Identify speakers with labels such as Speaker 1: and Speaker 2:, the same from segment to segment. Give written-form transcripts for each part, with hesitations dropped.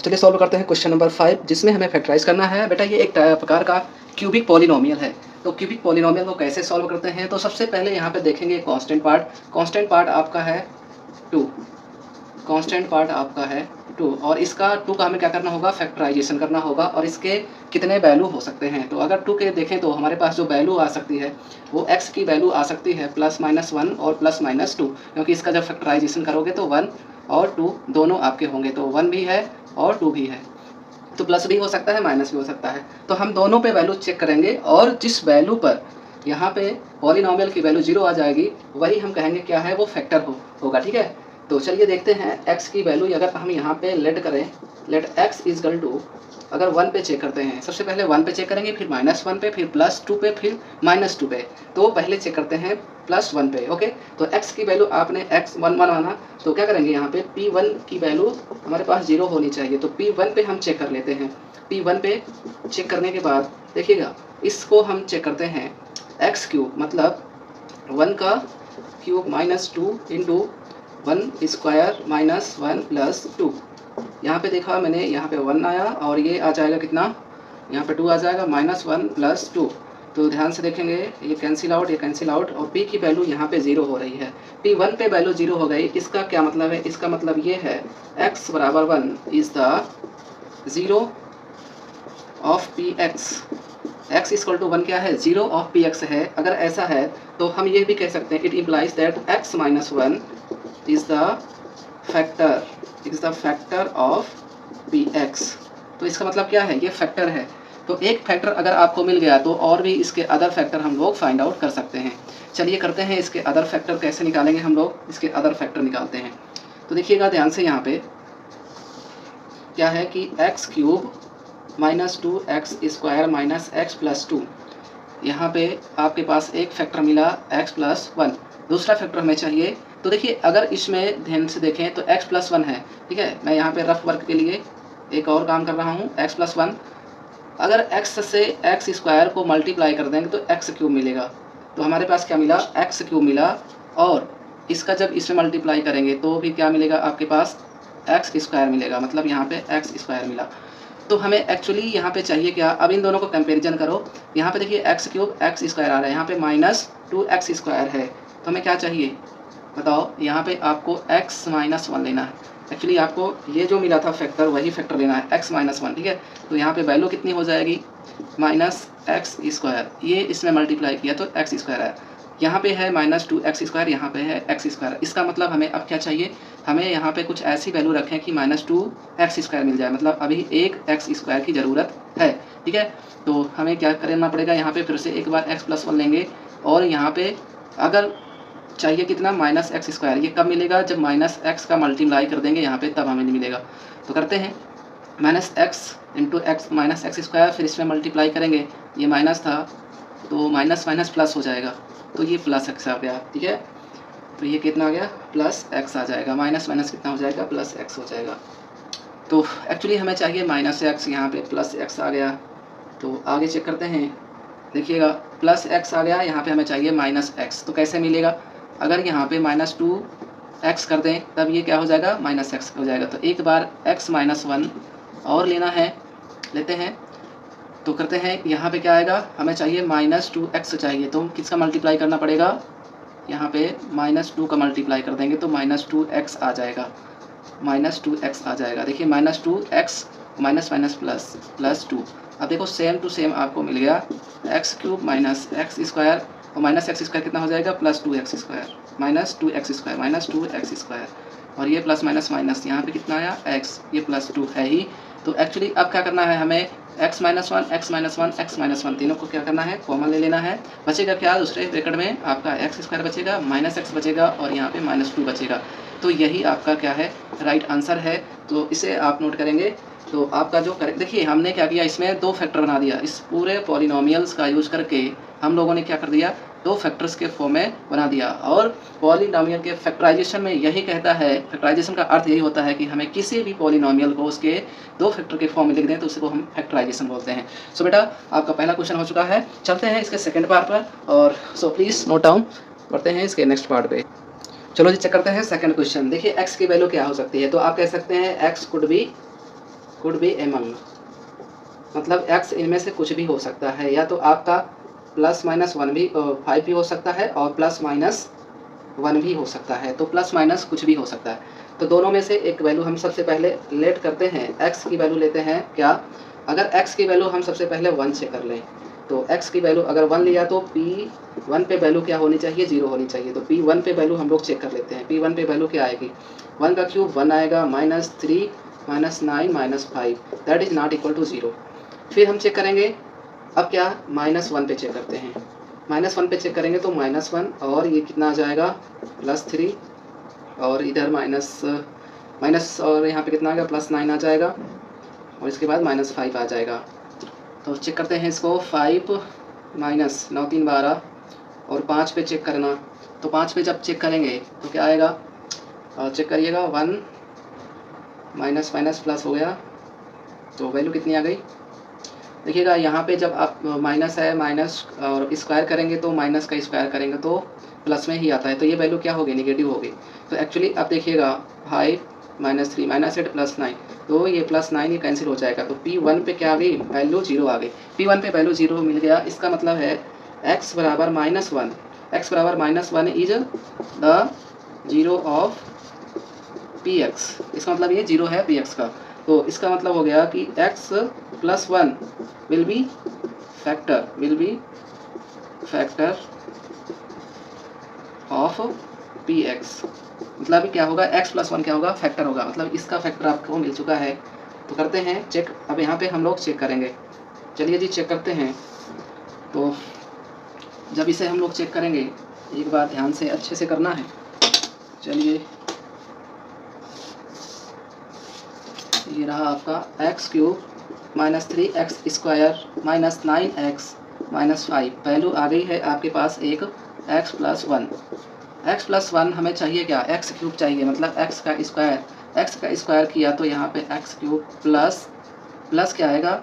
Speaker 1: चलिए सॉल्व करते हैं क्वेश्चन नंबर 5, जिसमें हमें फैक्टराइज करना है। बेटा ये एक प्रकार का क्यूबिक पॉलिनोमियल है। तो क्यूबिक पॉलिनोमियल को कैसे सॉल्व करते हैं, तो सबसे पहले यहाँ पे देखेंगे कांस्टेंट पार्ट। कांस्टेंट पार्ट आपका है 2, कांस्टेंट पार्ट आपका है 2, और इसका 2 का हमें क्या करना होगा, फैक्टराइजेशन करना होगा। और इसके कितने वैल्यू हो सकते हैं, तो अगर 2 के देखें तो हमारे पास जो वैल्यू आ सकती है वो x की वैल्यू आ सकती है +-1 और +-2, क्योंकि इसका जब फैक्टराइजेशन करोगे तो 1 और 2 दोनों आपके होंगे, तो 1 भी है और 2 भी है, तो प्लस भी हो सकता है माइनस भी हो सकता है। तो हम दोनों पे वैल्यू चेक करेंगे, और जिस वैल्यू पर यहाँ पे पॉलिनोमियल की वैल्यू 0 आ जाएगी वही हम कहेंगे क्या है, वो फैक्टर होगा। ठीक है, तो चलिए देखते हैं x की वैल्यू अगर हम यहाँ पे लेट करें, लेट x इजकल टू, अगर 1 पे चेक करते हैं, सबसे पहले 1 पे चेक करेंगे, फिर -1 पे, फिर +2 पे, फिर -2 पे। तो पहले चेक करते हैं +1 पे। ओके, तो x की वैल्यू आपने x 1 माना, तो क्या करेंगे यहाँ पे P1 की वैल्यू हमारे पास 0 होनी चाहिए, तो P1 पे हम चेक कर लेते हैं। P1 पे चेक करने के बाद देखिएगा, इसको हम चेक करते हैं x3, मतलब 1 का क्यूब -2 इंटू 1 स्क्वायर -1 + 2। यहाँ पे देखा मैंने, यहाँ पे 1 आया और ये आ जाएगा कितना, यहाँ पे 2 आ जाएगा, -1 + 2। तो ध्यान से देखेंगे, ये कैंसिल आउट, ये कैंसिल आउट, और p की वैल्यू यहाँ पे 0 हो रही है। P1 पे वैल्यू 0 हो गई, इसका क्या मतलब है, इसका मतलब ये है x = 1 is the 0 of px। x = 1 क्या है, 0 ऑफ px है। अगर ऐसा है तो हम ये भी कह सकते हैं, it implies that x - 1 is the factor of px। तो इसका मतलब क्या है, ये फैक्टर है। तो एक फैक्टर अगर आपको मिल गया तो और भी इसके अदर फैक्टर हम लोग फाइंड आउट कर सकते हैं। चलिए करते हैं, इसके अदर फैक्टर कैसे निकालेंगे हम लोग, इसके अदर फैक्टर निकालते हैं। तो देखिएगा ध्यान से, यहाँ पे क्या है कि x³ -2x² -x + 2, यहाँ पे आपके पास एक फैक्टर मिला x + 1, दूसरा फैक्टर हमें चाहिए। तो देखिए अगर इसमें ध्यान से देखें तो x + 1 है। ठीक है, मैं यहाँ पे रफ वर्क के लिए एक और काम कर रहा हूँ, x + 1। अगर x से x² को मल्टीप्लाई कर देंगे तो x³ मिलेगा। तो हमारे पास क्या मिला, x³ मिला, और इसका जब इसमें मल्टीप्लाई करेंगे तो भी क्या मिलेगा आपके पास, x² मिलेगा, मतलब यहाँ पे x² मिला। तो हमें एक्चुअली यहाँ पे चाहिए क्या, अब इन दोनों को कंपैरिजन करो। यहाँ पे देखिए x³ x² आ रहा है, यहाँ पे -2x² है, तो हमें क्या चाहिए बताओ, यहाँ पे आपको x - 1 लेना है। एक्चुअली आपको ये जो मिला था फैक्टर वही फैक्टर लेना है, x - 1। ठीक है, तो यहाँ पे वैल्यू कितनी हो जाएगी, -x², ये इसमें मल्टीप्लाई किया तो x² है, यहाँ पे है -2x², यहाँ पे है x²। इसका मतलब हमें अब क्या चाहिए, हमें यहाँ पे कुछ ऐसी वैल्यू रखें कि -2x² मिल जाए, मतलब अभी एक x² की ज़रूरत है। ठीक है, तो हमें क्या करना पड़ेगा, यहाँ पे फिर से एक बार x + 1 लेंगे, और यहाँ पे अगर चाहिए कितना, -x²। ये कब मिलेगा, जब -x का मल्टीप्लाई कर देंगे यहाँ पे, तब हमें मिलेगा। तो करते हैं, -x × x -x², फिर इसमें मल्टीप्लाई करेंगे, ये माइनस था तो माइनस माइनस प्लस हो जाएगा, तो ये +x आ गया। ठीक है, तो ये कितना आ गया, +x आ जाएगा, माइनस माइनस कितना हो जाएगा, +x हो जाएगा। तो एक्चुअली हमें चाहिए -x, यहाँ पे +x आ गया। तो आगे चेक करते हैं, देखिएगा +x आ गया, यहाँ पे हमें चाहिए -x। तो कैसे मिलेगा, अगर यहाँ पे -2x कर दें तब ये क्या हो जाएगा, -x हो जाएगा। तो एक बार x - 1 और लेना है, लेते हैं। तो करते हैं, यहाँ पे क्या आएगा, हमें चाहिए -2x चाहिए, तो किसका मल्टीप्लाई करना पड़ेगा, यहाँ पे -2 का मल्टीप्लाई कर देंगे तो -2x आ जाएगा, -2x आ जाएगा। देखिए -2x माइनस माइनस प्लस +2। अब देखो सेम टू सेम आपको मिल गया, x³ -x² और -x² कितना हो जाएगा, +2x² -2x², और ये प्लस माइनस माइनस, यहाँ पे कितना आया x, ये +2 है ही। तो एक्चुअली अब क्या करना है हमें, x - 1 x - 1 x - 1 तीनों को क्या करना है, कॉमन ले लेना है। बचेगा क्या, दूसरे ब्रैकेट में आपका x² बचेगा, -x बचेगा, और यहाँ पे -2 बचेगा। तो यही आपका क्या है, राइट आंसर है। तो इसे आप नोट करेंगे। तो आपका जो करेक्ट, देखिए हमने क्या किया, इसमें 2 फैक्टर बना दिया। इस पूरे पॉलिनोमियल्स का यूज़ करके हम लोगों ने क्या कर दिया, 2 फैक्टर्स के फॉर्म में बना दिया। और पॉलिनोमियल के फैक्टराइजेशन में यही कहता है, फैक्टराइजेशन का अर्थ यही होता है कि हमें किसी भी पॉलिनोमियल को उसके 2 फैक्टर के फॉर्म में लिख दें तो उसको हम फैक्टराइजेशन बोलते हैं। सो बेटा आपका पहला क्वेश्चन हो चुका है। चलते हैं इसके सेकंड पार्ट पर, और सो प्लीज़ नोट डाउन करते हैं इसके नेक्स्ट पार्ट पे। चलो जी चेक करते हैं सेकंड क्वेश्चन। देखिए x की वैल्यू क्या हो सकती है, तो आप कह सकते हैं x could could be among, मतलब x इनमें से कुछ भी हो सकता है, या तो आपका प्लस माइनस 1 भी 5 भी हो सकता है और प्लस माइनस 1 भी हो सकता है, तो प्लस माइनस कुछ भी हो सकता है। तो दोनों में से एक वैल्यू हम सबसे पहले लेट करते हैं, x की वैल्यू लेते हैं क्या, अगर x की वैल्यू हम सबसे पहले 1 से कर लें, तो x की वैल्यू अगर 1 लिया तो P1 पे वैल्यू क्या होनी चाहिए, 0 होनी चाहिए। तो P1 पे वैल्यू हम लोग चेक कर लेते हैं। P1 पे वैल्यू क्या आएगी, 1 का क्यूब 1 आएगा, -3 -9 -5 that is not equal to 0। फिर हम चेक करेंगे, अब क्या -1 पे चेक करते हैं, -1 पे चेक करेंगे तो -1 और ये कितना आ जाएगा +3 और इधर माइनस और यहाँ पे कितना आ गया +9 आ जाएगा और इसके बाद -5 आ जाएगा। तो चेक करते हैं इसको, 5 माइनस 9 3 12 और 5 पे चेक करना, तो 5 पे जब चेक करेंगे तो क्या आएगा, चेक करिएगा 1 माइनस माइनस प्लस हो गया, तो वैल्यू कितनी आ गई देखिएगा। यहाँ पे जब आप माइनस है, माइनस और स्क्वायर करेंगे तो माइनस का स्क्वायर करेंगे तो प्लस में ही आता है, तो ये वैल्यू क्या होगी, नेगेटिव होगी। तो एक्चुअली आप देखिएगा 5 -3 -8 +9, तो ये +9 ये कैंसिल हो जाएगा। तो P1 पे क्या आ गई वैल्यू, 0 आ गई। P1 पे वैल्यू 0 मिल गया, इसका मतलब है x बराबर -1, x बराबर -1 इज द 0 ऑफ Px, इसका मतलब ये 0 है Px का। तो इसका मतलब हो गया कि x + 1 will be factor of Px, मतलब क्या होगा, x + 1 क्या होगा, फैक्टर होगा, मतलब इसका फैक्टर आपको मिल चुका है। तो करते हैं चेक, अब यहाँ पे हम लोग चेक करेंगे। चलिए जी चेक करते हैं। तो जब इसे हम लोग चेक करेंगे, एक बार ध्यान से अच्छे से करना है। चलिए ये रहा आपका x³ -3x² -9x -5, वैल्यू आ गई है आपके पास एक x + 1। x + 1 हमें चाहिए क्या, x³ चाहिए, मतलब x का स्क्वायर किया तो यहाँ पे x³ प्लस क्या आएगा,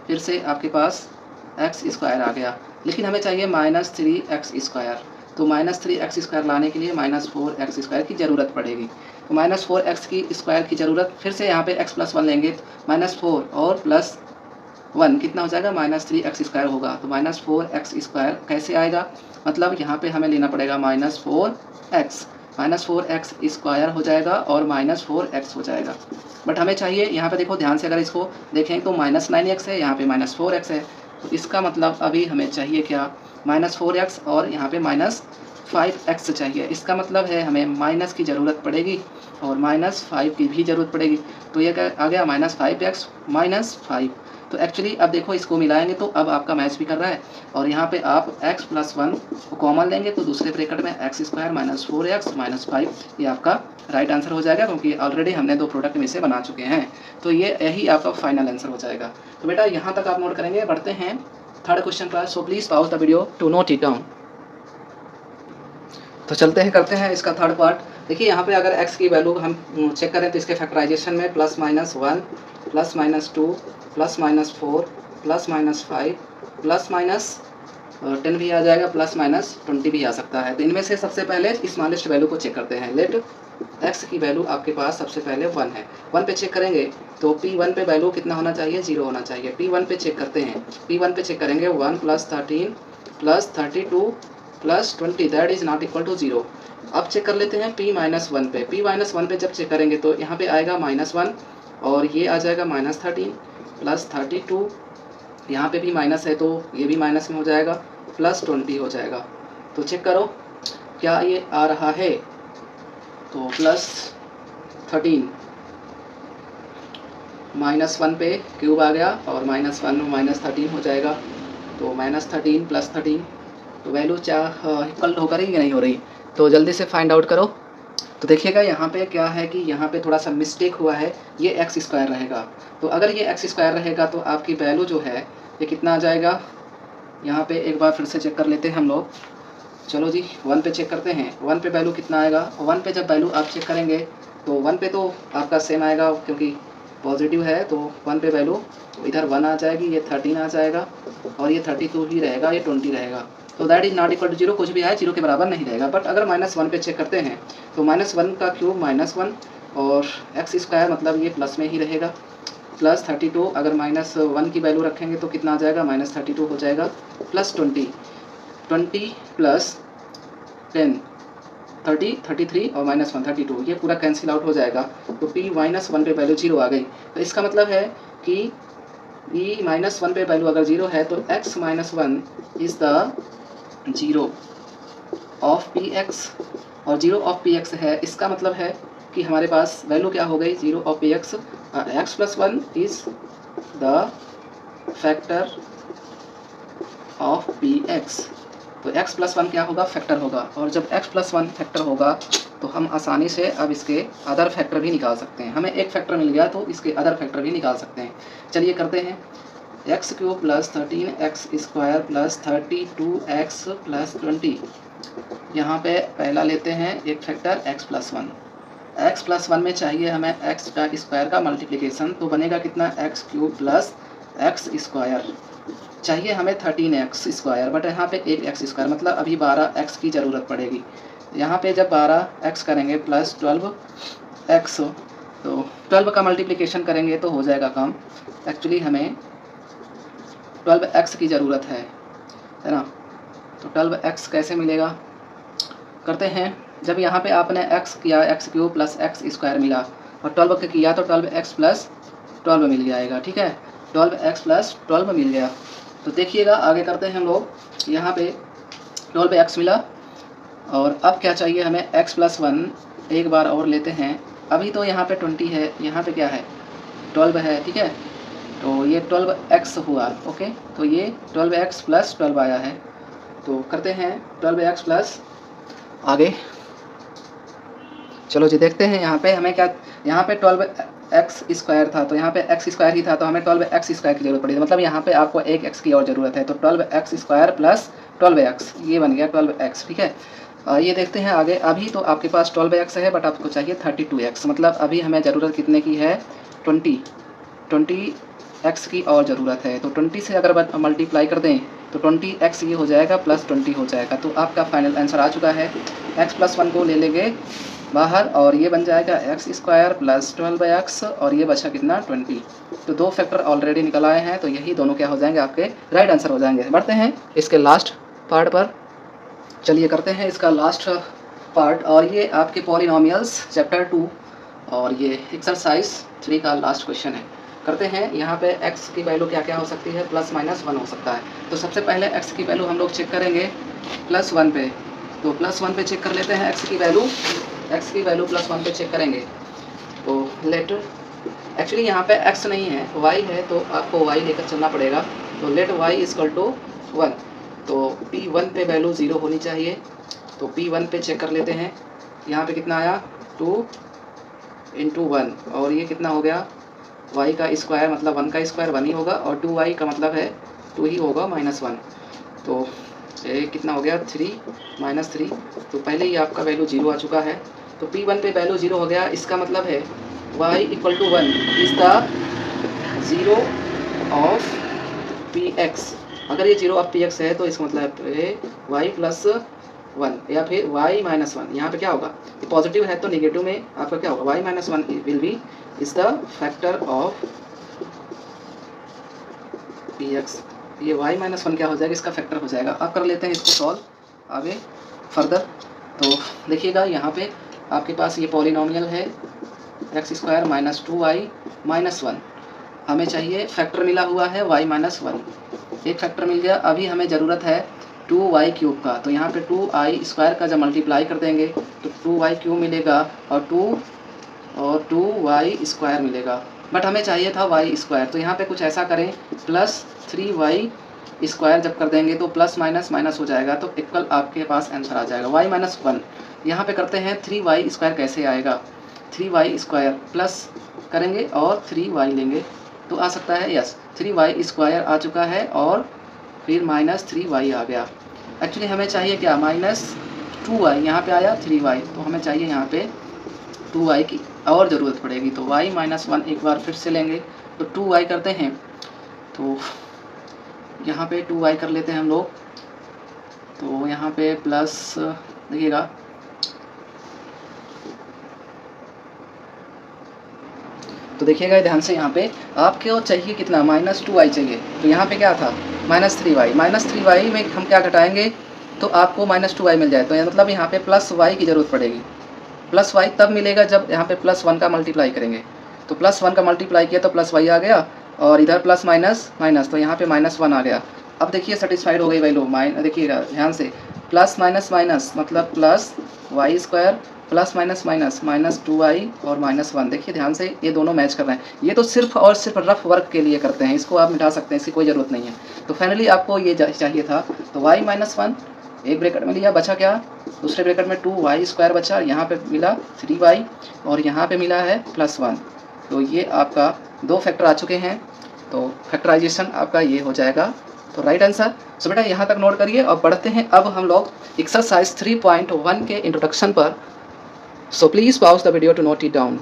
Speaker 1: फिर से आपके पास x² आ गया, लेकिन हमें चाहिए -3x²। तो -3x² लाने के लिए -4x² की ज़रूरत पड़ेगी। तो -4x की स्क्वायर की ज़रूरत, फिर से यहाँ पे x + 1 लेंगे, -4 और +1 कितना हो जाएगा, -3x² होगा। तो -4x² कैसे आएगा, मतलब यहाँ पे हमें लेना पड़ेगा -4x हो जाएगा और -4x हो जाएगा। बट हमें चाहिए, यहाँ पे देखो ध्यान से अगर इसको देखें तो -9x है, यहाँ पे -4x है, तो इसका मतलब अभी हमें चाहिए क्या, -4x और यहाँ पे -5x चाहिए। इसका मतलब है हमें माइनस की ज़रूरत पड़ेगी और -5 की भी ज़रूरत पड़ेगी। तो ये क्या आ गया, -5x -5। तो एक्चुअली अब देखो इसको मिलाएंगे तो अब आपका मैच भी कर रहा है, और यहाँ पे आप x + 1 को कॉमन लेंगे तो दूसरे ब्रैकेट में x² -4x -5, ये आपका राइट आंसर हो जाएगा, क्योंकि ऑलरेडी हमने 2 प्रोडक्ट में से बना चुके हैं। तो ये यही आपका फाइनल आंसर हो जाएगा। तो बेटा यहाँ तक आप नोट करेंगे। बढ़ते हैं थर्ड क्वेश्चन पर, so please pause the video to note it down. तो चलते हैं, करते हैं इसका थर्ड पार्ट। देखिए यहाँ पे अगर x की वैल्यू हम चेक करें तो इसके फैक्टराइजेशन में +-1 +-2 +-4 +-5 +-10 भी आ जाएगा, +-20 भी आ सकता है। तो इनमें से सबसे पहले स्मॉलेस्ट वैल्यू को चेक करते हैं। लेट x की वैल्यू आपके पास सबसे पहले 1 है, 1 पे चेक करेंगे तो P1 पे वैल्यू कितना होना चाहिए, 0 होना चाहिए। P1 पे चेक करते हैं, P1 पे चेक करेंगे 1 + 13 + 32 + 20 that is not equal to 0। अब चेक कर लेते हैं P-1 पे। P-1 पे जब चेक करेंगे तो यहाँ पे आएगा -1 और ये आ जाएगा -13 + 32, यहाँ पे भी माइनस है तो ये भी माइनस में हो जाएगा, +20 हो जाएगा। तो चेक करो क्या ये आ रहा है, तो +13 -1 पे क्यूब आ गया और -1 -13 हो जाएगा, तो -13 + 13, तो वैल्यू इक्वल हो रही है नहीं हो रही, तो जल्दी से फाइंड आउट करो। तो देखिएगा यहाँ पे क्या है कि यहाँ पे थोड़ा सा मिस्टेक हुआ है, ये x² रहेगा। तो अगर ये x² रहेगा तो आपकी वैल्यू जो है ये कितना आ जाएगा, यहाँ पे एक बार फिर से चेक कर लेते हैं हम लोग। चलो जी 1 पे चेक करते हैं, 1 पे वैल्यू कितना आएगा। 1 पे जब वैल्यू आप चेक करेंगे तो 1 पे तो आपका सेम आएगा क्योंकि पॉजिटिव है, तो 1 पे वैल्यू इधर 1 आ जाएगी, ये 13 आ जाएगा और ये 32 ही रहेगा, ये 20 रहेगा। तो that is not equal to 0, कुछ भी आए 0 के बराबर नहीं रहेगा। बट अगर -1 पे चेक करते हैं तो -1 का क्यूब -1 और x² मतलब ये प्लस में ही रहेगा, प्लस 32, अगर -1 की वैल्यू रखेंगे तो कितना आ जाएगा, -32 हो जाएगा, प्लस 20 प्लस 10 30 33 और -1 32, ये पूरा कैंसिल आउट हो जाएगा। तो p -1 पे वैल्यू 0 आ गई। तो इसका मतलब है कि e -1 पे वैल्यू अगर 0 है तो x -1 is the 0 of px, और 0 ऑफ px है, इसका मतलब है कि हमारे पास वैल्यू क्या हो गई, 0 of px, x+1 is the factor of px। तो x+1 क्या होगा, फैक्टर होगा, और जब x+1 फैक्टर होगा तो हम आसानी से अब इसके अदर फैक्टर भी निकाल सकते हैं। हमें एक फैक्टर मिल गया तो इसके अदर फैक्टर भी निकाल सकते हैं। चलिए करते हैं। x³ + 13x² + 32x + 20, यहाँ पे पहला लेते हैं एक फैक्टर x+1। x+1 में चाहिए हमें x का स्क्वायर का मल्टीप्लिकेशन, तो बनेगा कितना, x³ + x²। चाहिए हमें 13x², बट यहाँ पे एक x², मतलब अभी 12x की ज़रूरत पड़ेगी। यहाँ पे जब 12x करेंगे प्लस 12x, तो 12 का मल्टीप्लिकेशन करेंगे तो हो जाएगा काम। एक्चुअली हमें 12x की ज़रूरत है ना। तो 12x कैसे मिलेगा, करते हैं। जब यहाँ पे आपने x किया, x³ + x² मिला, और 12 का किया तो 12x + 12 मिल जाएगा, ठीक है, 12x + 12 मिल गया। तो देखिएगा आगे करते हैं हम लोग। यहाँ पे 12x मिला, और अब क्या चाहिए हमें, x+1 एक बार और लेते हैं। अभी तो यहाँ पे 20 है, यहाँ पे क्या है, 12 है, ठीक है, तो ये 12x हुआ, ओके। तो ये 12x + 12 आया है। तो करते हैं 12x प्लस आगे, चलो जी देखते हैं। यहाँ पे हमें क्या, यहाँ पे 12x² था, तो यहाँ पे x² ही था, तो हमें 12x² की ज़रूरत पड़ी, मतलब यहाँ पे आपको एक x की और ज़रूरत है। तो 12x² + 12x, ये बन गया 12x, ठीक है। ये देखते हैं आगे। अभी तो आपके पास 12x है, बट आपको चाहिए 32x, मतलब अभी हमें ज़रूरत कितने की है, 20x की और ज़रूरत है। तो 20 से अगर मल्टीप्लाई कर दें तो 20x ये हो जाएगा, प्लस 20 हो जाएगा। तो आपका फाइनल आंसर आ चुका है। x+1 को ले लेंगे बाहर, और ये बन जाएगा x² + 12x, और ये बचा कितना, 20। तो दो फैक्टर ऑलरेडी निकल आए हैं, तो यही दोनों क्या हो जाएंगे, आपके राइट आंसर हो जाएंगे। बढ़ते हैं इसके लास्ट पार्ट पर। चलिए करते हैं इसका लास्ट पार्ट, और ये आपके पॉलिनोमियल्स चैप्टर 2 और ये एक्सरसाइज 3 का लास्ट क्वेश्चन है। करते हैं। यहाँ पे x की वैल्यू क्या क्या हो सकती है, +-1 हो सकता है। तो सबसे पहले x की वैल्यू हम लोग चेक करेंगे +1 पे। तो +1 पे चेक कर लेते हैं x की वैल्यू +1 पे चेक करेंगे। तो लेट, एक्चुअली यहाँ पे x नहीं है, y है, तो आपको y लेकर चलना पड़ेगा। तो लेट y = 1, तो p1 पे वैल्यू 0 होनी चाहिए। तो p1 पे चेक कर लेते हैं। यहाँ पे कितना आया, 2 × 1, और ये कितना हो गया, y का स्क्वायर, मतलब 1 का स्क्वायर 1 ही होगा, और 2y का मतलब है 2 ही होगा, -1। तो ये कितना हो गया, 3 -3। तो पहले ही आपका वैल्यू 0 आ चुका है। तो p1 पे वैल्यू 0 हो गया, इसका मतलब है y = 1 is the 0 of px। अगर ये 0 ऑफ px है तो इसका मतलब है y + 1 या फिर y - 1। यहाँ पे क्या होगा, ये पॉजिटिव है तो नेगेटिव में आपका क्या होगा, y - 1 will be is the factor of px। ये y - 1 क्या हो जाएगा, इसका फैक्टर हो जाएगा। अब कर लेते हैं इसको सॉल्व आगे फर्दर। तो देखिएगा यहाँ पे आपके पास ये पॉलिनोमियल है x² - 2y - 1। हमें चाहिए फैक्टर मिला हुआ है y - 1, एक फैक्टर मिल गया। अभी हमें ज़रूरत है 2y³ का। तो यहाँ पे 2i² का जब मल्टीप्लाई कर देंगे तो 2y³ मिलेगा, और 2y² मिलेगा, बट हमें चाहिए था y²। तो यहाँ पे कुछ ऐसा करें, +3y² जब कर देंगे तो प्लस माइनस माइनस हो जाएगा, तो इक्वल आपके पास आंसर आ जाएगा y - 1। यहाँ पे करते हैं 3y² कैसे आएगा, 3y² प्लस करेंगे और 3y लेंगे तो आ सकता है, यस 3y² आ चुका है, और फिर -3y आ गया। एक्चुअली हमें चाहिए क्या, -2y, यहाँ पे आया 3y, तो हमें चाहिए यहाँ पे 2y की और ज़रूरत पड़ेगी। तो y - 1 एक बार फिर से लेंगे, तो 2y करते हैं। तो यहाँ पे 2y कर लेते हैं हम लोग। तो यहाँ पे प्लस देखिएगा, तो देखिएगा ध्यान से, यहाँ पे आपको चाहिए कितना, -2y चाहिए, तो यहाँ पे क्या था -3y। -3y में हम क्या घटाएंगे तो आपको -2y मिल जाए, तो मतलब यहाँ पे +y की ज़रूरत पड़ेगी। +y तब मिलेगा जब यहाँ पे +1 का मल्टीप्लाई करेंगे, तो +1 का मल्टीप्लाई किया तो +y आ गया, और इधर प्लस माइनस माइनस, तो यहाँ पे -1 आ गया। अब देखिए सेटिस्फाइड हो गई वैल्यू, देखिएगा ध्यान से, प्लस माइनस माइनस मतलब +y² plus minus minus -2y और -1। देखिए ध्यान से, ये दोनों मैच कर रहे हैं। ये तो सिर्फ और सिर्फ रफ वर्क के लिए करते हैं, इसको आप मिटा सकते हैं, इसकी कोई ज़रूरत नहीं है। तो फाइनली आपको ये चाहिए था, तो y - 1 एक ब्रैकेट में लिया, बचा क्या, दूसरे ब्रैकेट में 2y² बचा, यहाँ पे मिला 3y और यहाँ पे मिला है +1। तो ये आपका 2 फैक्टर आ चुके हैं, तो फैक्टराइजेशन आपका ये हो जाएगा, तो राइट आंसर। सो बेटा यहाँ तक नोट करिए और बढ़ते हैं अब हम लोग एक्सरसाइज 3.1 के इंट्रोडक्शन पर। So please pause the video to note it down.